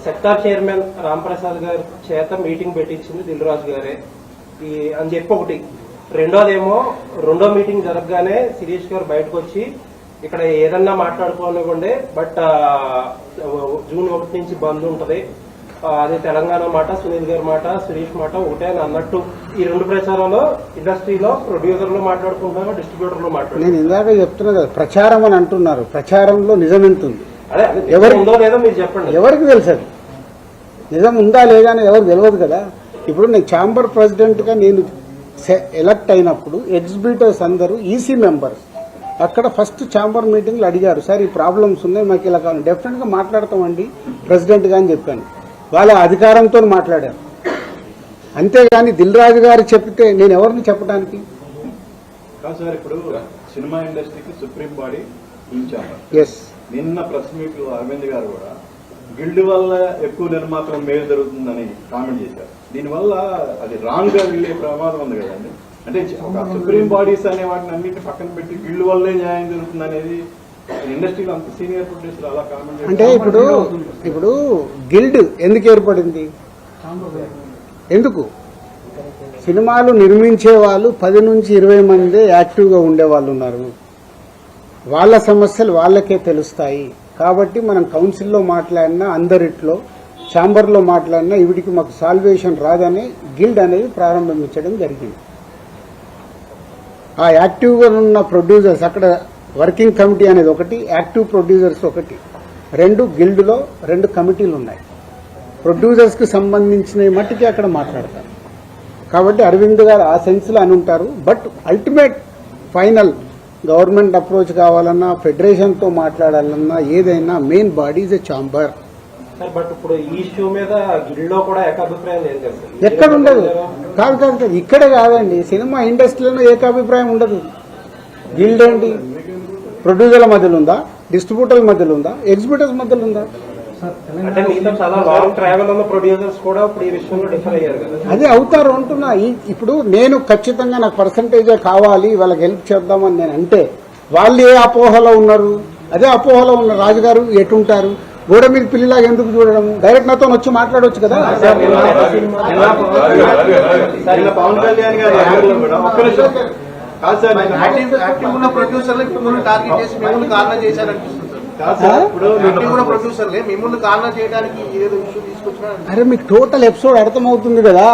Sector chairman Ramprasad గారి చేత meeting పెట్టించింది Dil Raju గారే అని చెప్పి ఒకటి. రెండోదేమో రెండో మీటింగ్ జరగగానే శిరీష్ గారు బయటకు వచ్చి ఇక్కడ ఏదన్నా మాట్లాడుకోనివ్వండి, బట్ జూన్ 1 నుంచి బంద్ ఉంటది, అది తెలంగాణ మాట, సునీల్ గారి మాట, సురేష్ మాట ఒకటే అని అన్నట్టు ఈ రెండు ప్రచారంలో ఇండస్ట్రీలో ప్రొడ్యూసర్లు మాట్లాడుకుంటున్నారు, డిస్ట్రిబ్యూటర్లు మాట్లాడుతున్నారు. నేను ఇందాక చెప్తున్నా కదా, ప్రచారం అని అంటున్నారు. ప్రచారంలో నిజం ఎంత ఉంది? అదే ఎవరికి ఉందో లేదో మీరు చెప్పండి. ఎవరికి తెలుసు అది నిజం ఉందా లేదా అని ఎవరికి తెలియదు కదా. ఇప్పుడు నేను ఛాంబర్ ప్రెసిడెంట్ గా నేను ఎలక్ట్ అయినప్పుడు ఎగ్జిబిటర్స్ అందరూ ఈసీ మెంబర్స్ అక్కడ ఫస్ట్ ఛాంబర్ మీటింగ్ లో అడిగారు, సార్ ఈ ప్రాబ్లమ్స్ ఉన్నాయి మాకు ఇలా కావాలి, డెఫినెట్ గా మాట్లాడతామండి ప్రెసిడెంట్ గా అని చెప్పాను. వాళ్ళ అధికారంతో మాట్లాడారు, అంతేగాని దిల్ రాజు గారు చెప్తే నేను ఎవరిని చెప్పడానికి? కాదు సార్, ఇప్పుడు సినిమా ఇండస్ట్రీకి సుప్రీం బాడీ ఎస్. నిన్న ప్రెస్ మీట్ లో అరవింద్ గారు కూడా గిల్డ్ వల్ల ఎక్కువ నిర్మాతలకు మేలు జరుగుతుందని కామెంట్ చేశారు. దీనివల్ల అది రాంగ్ గా వెళ్లే ప్రమాదం ఉంది కదండి. అంటే ఒక సుప్రీం బాడీస్ అనే వాటిని అన్నింటి పక్కన పెట్టి గిల్డ్ వల్లే న్యాయం జరుగుతుంది అనేది ఇండస్ట్రీలో అంత సీనియర్ ప్రొడ్యూసర్ అలా కామెంట్ చేశారు. అంటే ఇప్పుడు గిల్డ్ ఎందుకు ఏర్పడింది? ఎందుకు? సినిమాలు నిర్మించే వాళ్ళు 10 నుంచి 20 మంది యాక్టివ్ గా ఉండే వాళ్ళు ఉన్నారు. వాళ్ళ సమస్యలు వాళ్ళకే తెలుస్తాయి. కాబట్టి మనం కౌన్సిల్లో మాట్లాడినా, అందరిట్లో ఛాంబర్లో మాట్లాడినా వీటికి మాకు సాల్వేషన్ రాదని గిల్డ్ అనేది ప్రారంభించడం జరిగింది. ఆ యాక్టివ్గా ఉన్న ప్రొడ్యూసర్స్, అక్కడ వర్కింగ్ కమిటీ అనేది ఒకటి, యాక్టివ్ ప్రొడ్యూసర్స్ ఒకటి, 2 గిల్డ్లో 2 కమిటీలు ఉన్నాయి. ప్రొడ్యూసర్స్కి సంబంధించిన మట్టికి అక్కడ మాట్లాడతారు. కాబట్టి అరవింద్ గారు ఆ సెన్స్లో అని ఉంటారు. But ultimate final government approach కావాలన్నా, ఫెడరేషన్తో మాట్లాడాలన్నా, ఏదైనా main body is a chamber. But ఇప్పుడు ఈ ఇష్యూ మీద గిల్డ్లో కూడా ఏకాభిప్రాయం లేదు కదా. ఎక్కడ ఉండదు. కాదు ఇక్కడ కాదండి, సినిమా ఇండస్ట్రీలో ఏకాభిప్రాయం ఉండదు. గిల్డ్ ఏంటి? ప్రొడ్యూసర్ల మధ్యలో ఉందా, డిస్ట్రిబ్యూటర్ల మధ్యలో ఉందా, ఎగ్జిబిటర్స్ మధ్యలో ఉందా? అంటే మీతో చాలా లాంగ్ ట్రావెల్ ఉన్న ప్రొడ్యూసర్స్ కూడా ఇప్పుడు ఈ విషయంలో డిఫర్ అయ్యారు కదా. అదే అవుతారు అంటున్నా. ఇప్పుడు నేను ఖచ్చితంగా నాకు పర్సంటేజే కావాలి, వాళ్ళకి హెల్ప్ చేద్దామని నేను అంటే, వాళ్ళు ఏ అపోహలో ఉన్నారు? అదే అపోహలో ఉన్న రాజుగారు ఎటుంటారు? గోడ మీద పిల్లిలాగా ఎందుకు చూడడం? డైరెక్ట్ నాతో వచ్చి మాట్లాడవచ్చు కదా. పవన్ కళ్యాణ్ గారు యాక్టివ్ ఉన్న ప్రొడ్యూసర్లు మిమ్మల్ని టార్గెట్ చేసి మిమ్మల్ని కార్నర్ చేశారనిపిస్తుంది. ప్రొడ్యూసర్లే మిమ్మల్ని కార్నర్ చేయడానికి ఏదో ఇష్యూ తీసుకొచ్చినా. అరే మీకు టోటల్ ఎపిసోడ్ అర్థమవుతుంది కదా,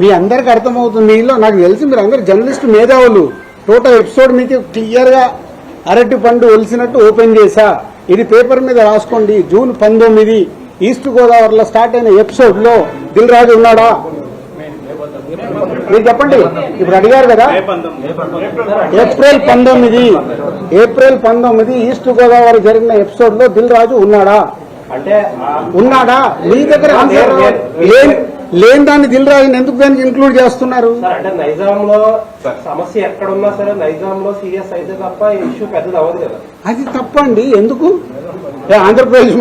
మీ అందరికి అర్థమవుతుంది. మీలో నాకు తెలిసి మీరు అందరు జర్నలిస్ట్ మేధావులు. టోటల్ ఎపిసోడ్ మీకు క్లియర్ గా అరటి పండు ఒలిసినట్టు ఓపెన్ చేశా. ఇది పేపర్ మీద రాసుకోండి. జూన్ 19 ఈస్ట్ గోదావరిలో స్టార్ట్ అయిన ఎపిసోడ్ లో దిల్ రాజు ఉన్నాడా? మీరు చెప్పండి. ఇప్పుడు అడిగారు కదా, ఏప్రిల్ 19 ఈస్ట్ గోదావరి జరిగిన ఎపిసోడ్ లో దిల్ రాజు ఉన్నాడా? అంటే ఉన్నాడా? మీ దగ్గర లేని దాన్ని దిల్ రాజుని ఎందుకు దానికి ఇంక్లూడ్ చేస్తున్నారు? అంటే నైజాంలో సమస్య ఎక్కడున్నా సరే నైజాంలో సీరియస్ అయితే తప్ప ఇష్యూ పెద్దది అవ్వదు కదా. అది తప్పండి. ఎందుకు? ఆంధ్రప్రదేశ్